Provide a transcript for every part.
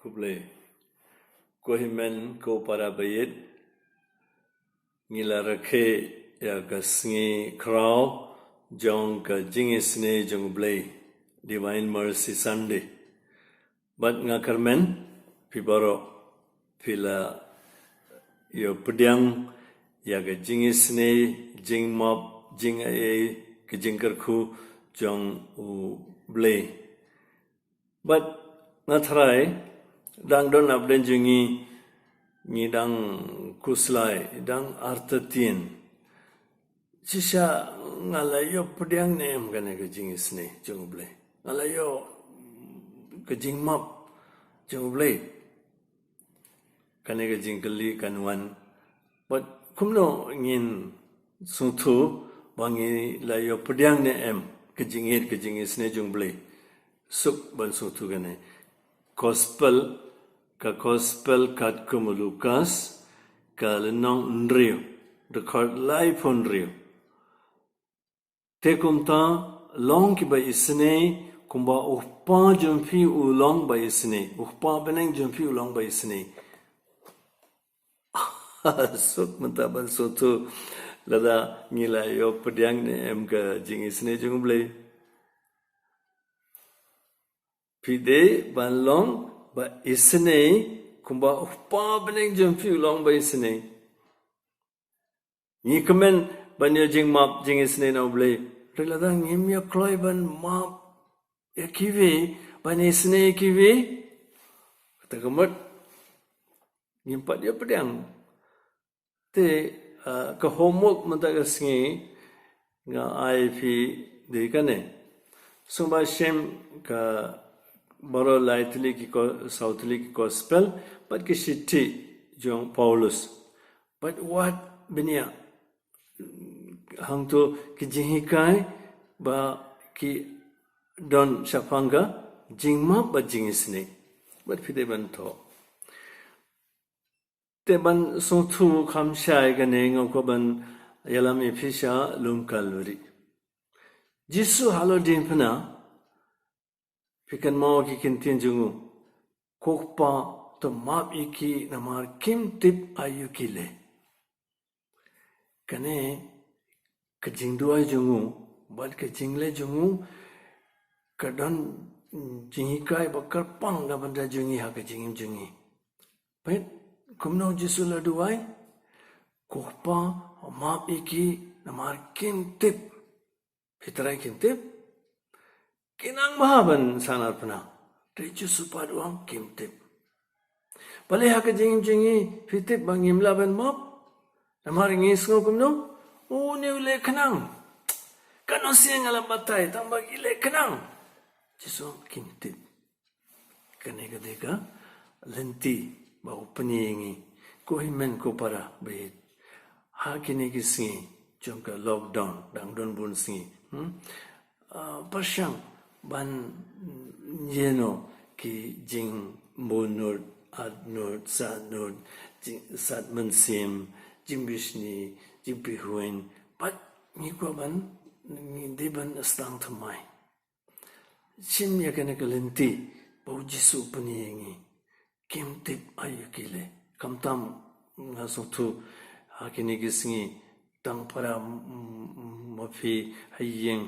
kuble kohimen ko para bayit ngila rakhe ya kasngi kraw jong ka jingisne jong blay Divine Mercy Sunday but nga karmen pibaro pila yo pudyang ya ka jingisne jing mop jing ay ka jingkarku jong u blay but nga tharai dang don ablen jungi ni dang kuslai dang artatien sisa ngalayo pudyang nem kana ka jingisne jong blay ngalayo ka jingmap jong blay kana ka jingkali kanwan but kumno ngin sutu bangi layo pudyang ne em ka jingisne jong blay suk ban sutu kana gospel kat kumulukas ka lenong nrio record live on nrio te kumta long ki ba isne kumba uhpa jumpi ulong ba isne uhpa beneng jumpi ulong ba isne suk mentaban sutu lada ngila yo pedyang ne em ka jing isne jung blay pide ban long ba isne kumba uhpa beneng jumpi ulong ba isne ni kemen ban yo jing map jing isne no blay relada ngim ya kloi ban map ya kiwi ban isne kiwi kata kemet ngimpat dia pedyang te ka homework mata kasngi nga IP de kane sumba shem ka baro lightly ki ko southly ki gospel but ki city jong Paulus but what benia hang to ki jihikai ba ki don shapanga jingma ba jingisne but fide ban to te ban so thu kham shai ga ne ngok ko ban yalam efisha lum kalori jisu halo din phana pikan mau ki kintin jungu kokpa to map iki namar kim tip ayu kile kane ka jingduai jungu bal ka jingle jungu kadon jingikai bakar pang ga banda jungi ha ka jingim jungi pet kumno jisu la duai kokpa map iki namar kim tip pitrai kim tip kinang mahaban sanar pna trechu supaduang kim tip bale ha ka jingim jungi pitip bangim laban map namar ngis ngo kumno o ne ule khnang kano siang ala batai tambag ile khnang jisu kim tip kane ka deka lenti ba upani ko himen ko para be ha kini ki singi jongka lockdown dang don bun singi pasyang ban yeno ki jing monor adnor sadnor sat mansim jimbishni jimpihuin pat ni ko ban ni deban astang thamai sim ya kana kalenti bau jisu paniyengi kim tip ayukile kamtam nga sotu hakini gisingi tang para mafi hayeng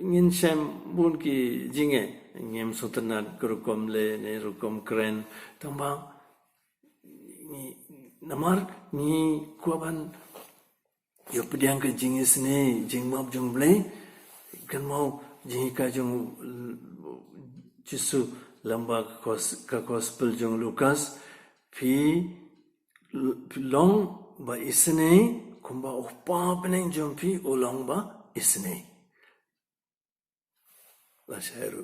ngin sem bun ki jinge ngem sotanat kurukom le ne rukom kren tamba ni namar ni kuaban yo pedyang ke jingis ne jingmap jong blay kan mau jingka jong jisu lamba ka gospel jong Lukas phi long ba isne kumba upa peneng jong phi olong ba isne la shairu